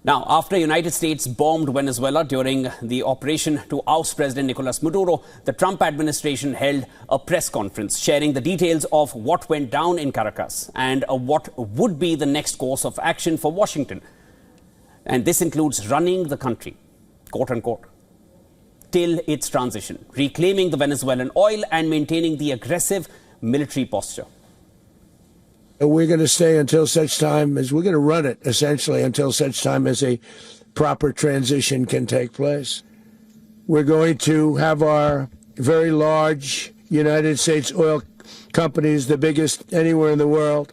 Now, after the United States bombed Venezuela during the operation to oust President Nicolas Maduro, the Trump administration held a press conference sharing the details of what went down in Caracas and what would be the next course of action for Washington. And this includes running the country, quote unquote, till its transition, reclaiming the Venezuelan oil and maintaining the aggressive military posture. We're going to stay until such time as we're going to run it, essentially, until such time as a proper transition can take place. We're going to have our very large United States oil companies, the biggest anywhere in the world,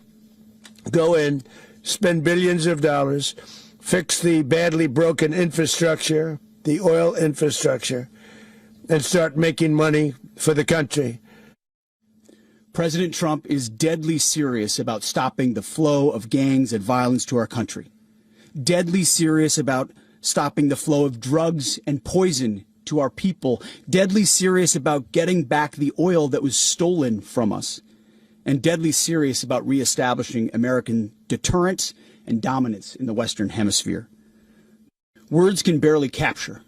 go in, spend billions of dollars, fix the badly broken infrastructure, the oil infrastructure, and start making money for the country. President Trump is deadly serious about stopping the flow of gangs and violence to our country. Deadly serious about stopping the flow of drugs and poison to our people. Deadly serious about getting back the oil that was stolen from us. And deadly serious about reestablishing American deterrence and dominance in the Western Hemisphere. Words can barely capture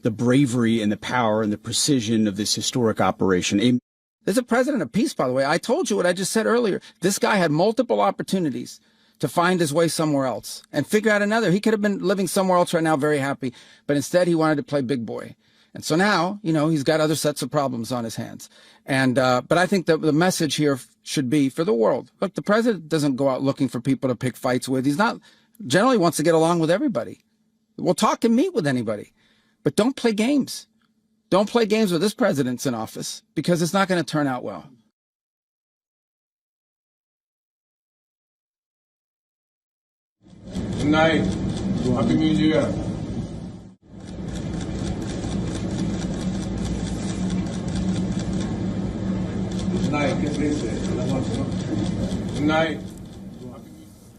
the bravery and the power and the precision of this historic operation. There's a president of peace, by the way. I told you what I just said earlier. This guy had multiple opportunities to find his way somewhere else and figure out another. He could have been living somewhere else right now, very happy. But instead, he wanted to play big boy. And so now, he's got other sets of problems on his hands. And but I think that the message here should be for the world. Look, the president doesn't go out looking for people to pick fights with. He's not generally wants to get along with everybody. We'll talk and meet with anybody. But don't play games. Don't play games with this president's in office, because it's not going to turn out well. Good night. Happy New Year. Good night. Good night.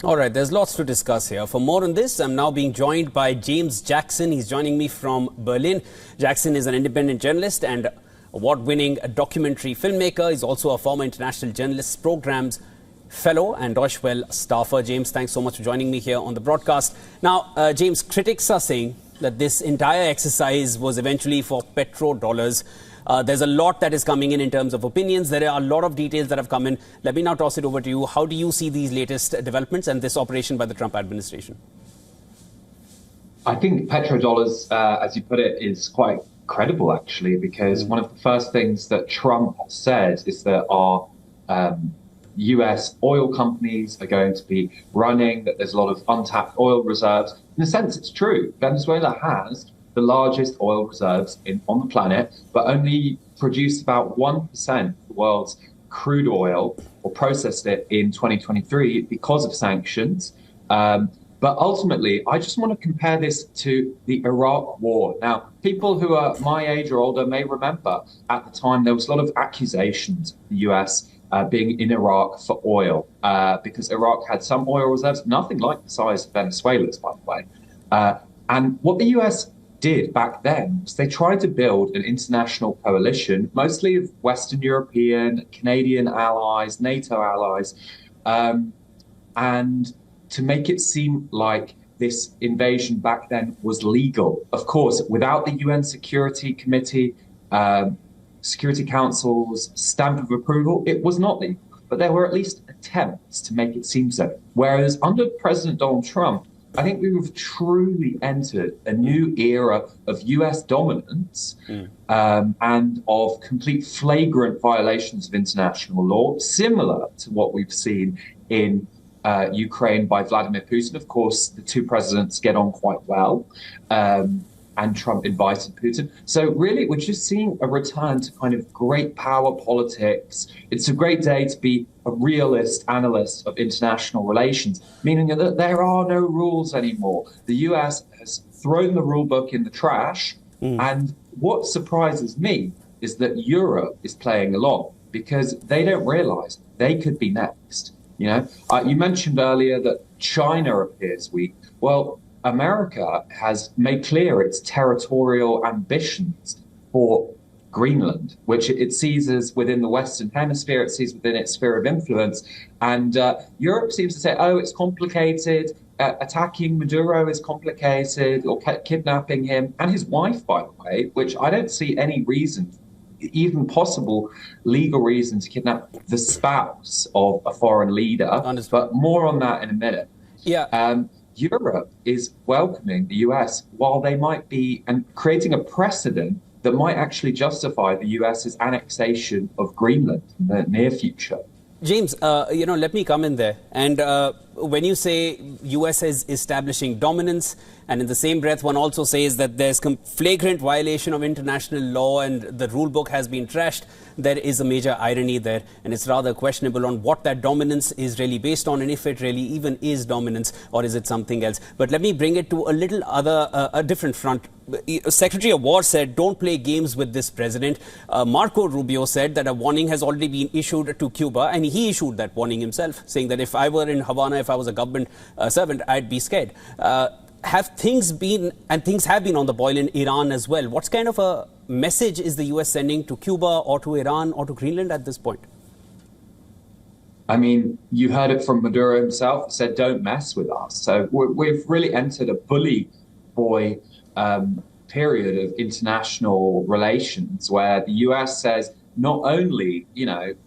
All right, there's lots to discuss here. For more on this, I'm now being joined by James Jackson. He's joining me from Berlin. Jackson is an independent journalist and award-winning documentary filmmaker. He's also a former International Journalists Programs Fellow and Deutsche Welle staffer. James, thanks so much for joining me here on the broadcast. Now, James, critics are saying that this entire exercise was eventually for petrodollars. There's a lot that is coming in terms of opinions. There are a lot of details that have come in. Let me now toss it over to you. How do you see these latest developments and this operation by the Trump administration? I think petrodollars, as you put it, is quite credible, actually, because one of the first things that Trump said is that our US oil companies are going to be running, that there's a lot of untapped oil reserves. In a sense, it's true. Venezuela has the largest oil reserves on the planet, but only produced about 1% of the world's crude oil, or processed it in 2023 because of sanctions. But ultimately, I just want to compare this to the Iraq war. Now, people who are my age or older may remember at the time there was a lot of accusations of the US being in Iraq for oil, because Iraq had some oil reserves, nothing like the size of Venezuela's, by the way. And what the US did back then was they tried to build an international coalition, mostly of Western European, Canadian allies, NATO allies, and to make it seem like this invasion back then was legal. Of course, without the UN Security Committee, Security Council's stamp of approval, it was not legal. But there were at least attempts to make it seem so. Whereas under President Donald Trump, I think we have truly entered a new era of US dominance and of complete flagrant violations of international law, similar to what we've seen in Ukraine by Vladimir Putin. Of course, the two presidents get on quite well, and Trump invited Putin. So really, we're just seeing a return to kind of great power politics. It's a great day to be a realist analyst of international relations, meaning that there are no rules anymore. The US has thrown the rule book in the trash. And what surprises me is that Europe is playing along, because they don't realize they could be next. You mentioned earlier that China appears weak. Well, America has made clear its territorial ambitions for Greenland, which it sees as within the Western Hemisphere, it sees within its sphere of influence. And Europe seems to say, oh, it's complicated. Attacking Maduro is complicated, or kidnapping him and his wife, by the way, which I don't see any reason, even possible legal reason, to kidnap the spouse of a foreign leader. But more on that in a minute. Yeah. Europe is welcoming the US while they might be and creating a precedent that might actually justify the US's annexation of Greenland in the near future. James, let me come in there. And when you say US is establishing dominance, and in the same breath, one also says that there's flagrant violation of international law and the rule book has been trashed, there is a major irony there. And it's rather questionable on what that dominance is really based on, and if it really even is dominance, or is it something else. But let me bring it to a little a different front. Secretary of War said, don't play games with this president. Marco Rubio said that a warning has already been issued to Cuba, and he issued that warning himself, saying that if I were in Havana, if I was a government servant, I'd be scared. Have things been, and things have been on the boil in Iran as well? What kind of a message is the US sending to Cuba or to Iran or to Greenland at this point? I mean, you heard it from Maduro himself. He said, don't mess with us. So we've really entered a bully boy period of international relations where the US says, not only,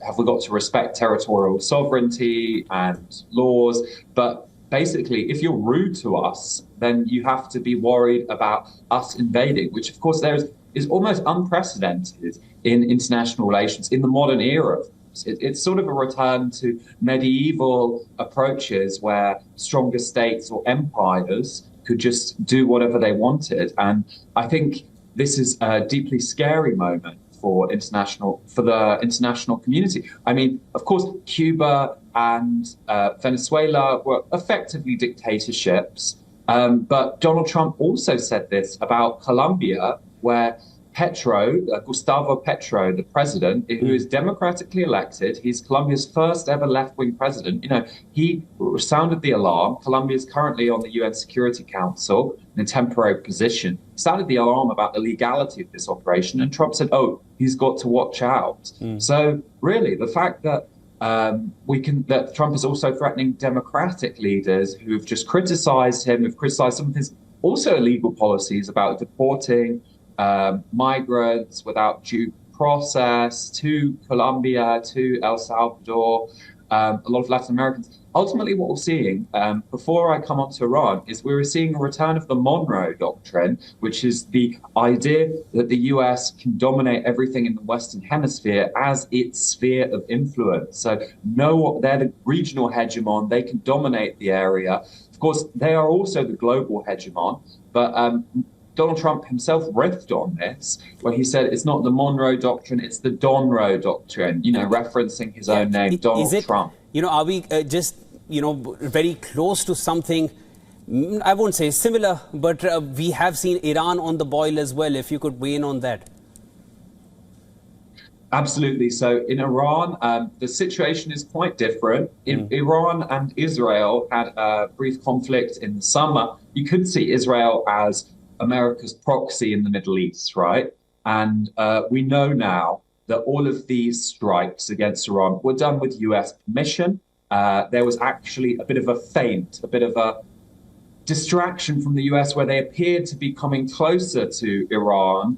have we got to respect territorial sovereignty and laws, but basically, if you're rude to us, then you have to be worried about us invading, which, of course, is almost unprecedented in international relations in the modern era. It's sort of a return to medieval approaches where stronger states or empires could just do whatever they wanted. And I think this is a deeply scary moment for the international community. I mean, of course, Cuba and Venezuela were effectively dictatorships. But Donald Trump also said this about Colombia, where Gustavo Petro, the president, who is democratically elected, he's Colombia's first ever left-wing president. He sounded the alarm. Colombia is currently on the UN Security Council in a temporary position. Sounded the alarm about the legality of this operation, and Trump said, "Oh, he's got to watch out." So really, the fact that that Trump is also threatening democratic leaders who've just criticized him, who've criticized some of his also illegal policies about deporting migrants without due process to Colombia, to El Salvador, a lot of Latin Americans. Ultimately, what we're seeing, before I come on to Iran, is we're seeing a return of the Monroe Doctrine, which is the idea that the US can dominate everything in the Western Hemisphere as its sphere of influence. So they're the regional hegemon. They can dominate the area. Of course, they are also the global hegemon, but Donald Trump himself riffed on this, where he said it's not the Monroe Doctrine, it's the Donroe Doctrine, referencing his own name, Donald Trump. Are we just, very close to something, I won't say similar, but we have seen Iran on the boil as well, if you could weigh in on that. Absolutely. So in Iran, the situation is quite different. Iran and Israel had a brief conflict in the summer. You could see Israel as America's proxy in the Middle East, right? And we know now that all of these strikes against Iran were done with US permission. There was actually a bit of a feint, a bit of a distraction from the US where they appeared to be coming closer to Iran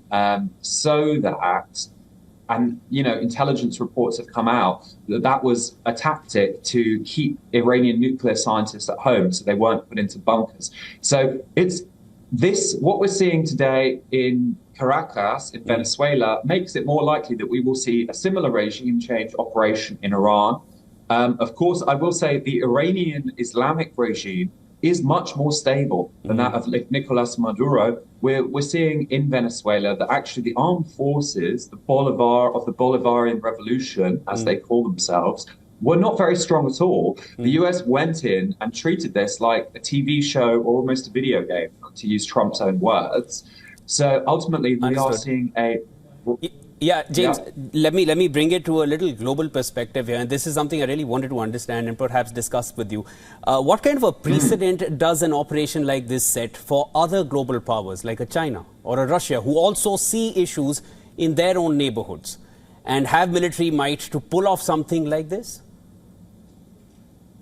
so that, and intelligence reports have come out that was a tactic to keep Iranian nuclear scientists at home so they weren't put into bunkers. So what we're seeing today in Caracas, in Venezuela, makes it more likely that we will see a similar regime change operation in Iran. Of course, I will say the Iranian Islamic regime is much more stable than that of Nicolas Maduro. We're seeing in Venezuela that actually the armed forces, the Bolivarian Revolution, as they call themselves, were not very strong at all. The US went in and treated this like a TV show or almost a video game, to use Trump's own words. So ultimately, we are seeing a... Yeah, James, let me bring it to a little global perspective here. And this is something I really wanted to understand and perhaps discuss with you. What kind of a precedent does an operation like this set for other global powers like a China or a Russia, who also see issues in their own neighborhoods and have military might to pull off something like this?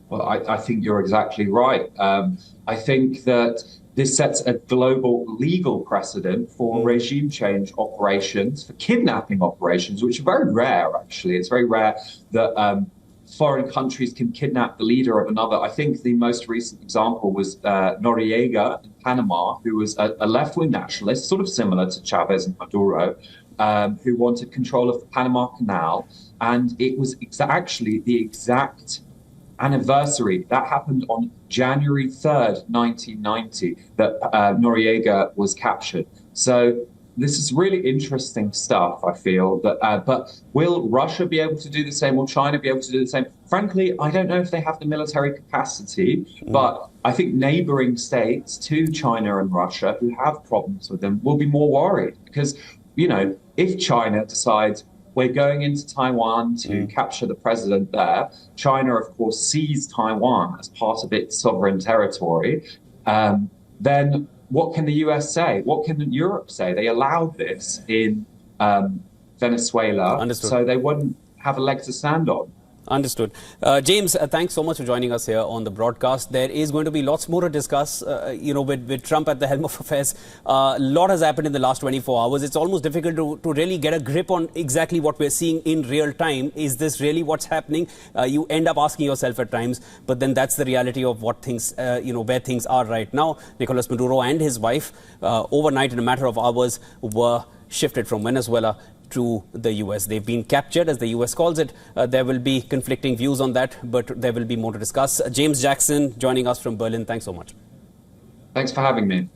Well, I think you're exactly right. I think that this sets a global legal precedent for regime change operations, for kidnapping operations, which are very rare, actually. It's very rare that foreign countries can kidnap the leader of another. I think the most recent example was Noriega in Panama, who was a left-wing nationalist, sort of similar to Chavez and Maduro, who wanted control of the Panama Canal. And it was actually the exact anniversary that happened on January 3rd, 1990, that Noriega was captured. So this is really interesting stuff, I feel. But will Russia be able to do the same? Will China be able to do the same? Frankly, I don't know if they have the military capacity, but I think neighboring states to China and Russia who have problems with them will be more worried because, you know, if China decides we're going into Taiwan to capture the president there, China, of course, sees Taiwan as part of its sovereign territory, then what can the US say? What can Europe say? They allowed this in Venezuela, Understood. So they wouldn't have a leg to stand on. Understood. James, thanks so much for joining us here on the broadcast. There is going to be lots more to discuss, with Trump at the helm of affairs. A lot has happened in the last 24 hours. It's almost difficult to really get a grip on exactly what we're seeing in real time. Is this really what's happening? You end up asking yourself at times, but then that's the reality of what things, where things are right now. Nicolas Maduro and his wife, overnight in a matter of hours, were shifted from Venezuela to the US. They've been captured, as the US calls it. There will be conflicting views on that, but there will be more to discuss. James Jackson joining us from Berlin. Thanks so much. Thanks for having me.